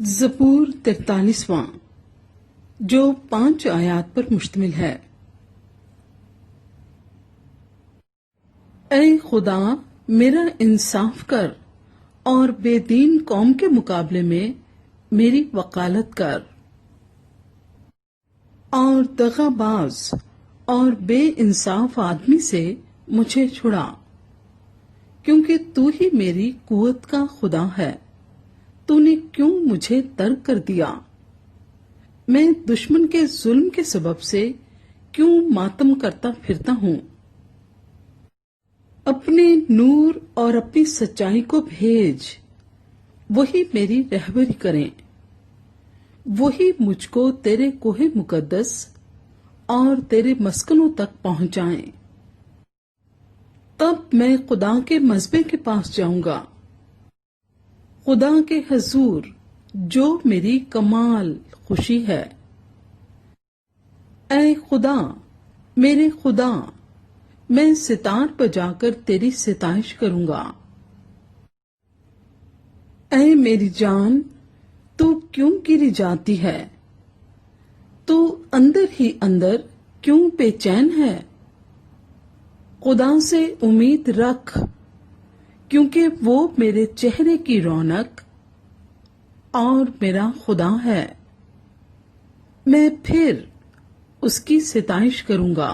زبور 43واں جو 5 آیات پر مشتمل ہے۔ اے خدا میرا انصاف کر اور بے دین قوم کے مقابلے میں میری وکالت کر، اور دغا باز اور بے انصاف آدمی سے مجھے چھڑا، کیونکہ تو ہی میری قوت کا خدا ہے۔ تو نے کیوں مجھے ترک کر دیا؟ میں دشمن کے ظلم کے سبب سے کیوں ماتم کرتا پھرتا ہوں؟ اپنے نور اور اپنی سچائی کو بھیج، وہی میری رہبری کریں، وہی مجھ کو تیرے کوہ مقدس اور تیرے مسکنوں تک پہنچائیں۔ تب میں خدا کے مذبح کے پاس جاؤں گا، خدا کے حضور جو میری کمال خوشی ہے۔ اے خدا میرے خدا، میں ستار بجا کر تیری ستائش کروں گا۔ اے میری جان، تو کیوں گری جاتی ہے؟ تو اندر ہی اندر کیوں بے چین ہے؟ خدا سے امید رکھ، کیونکہ وہ میرے چہرے کی رونق اور میرا خدا ہے۔ میں پھر اس کی ستائش کروں گا۔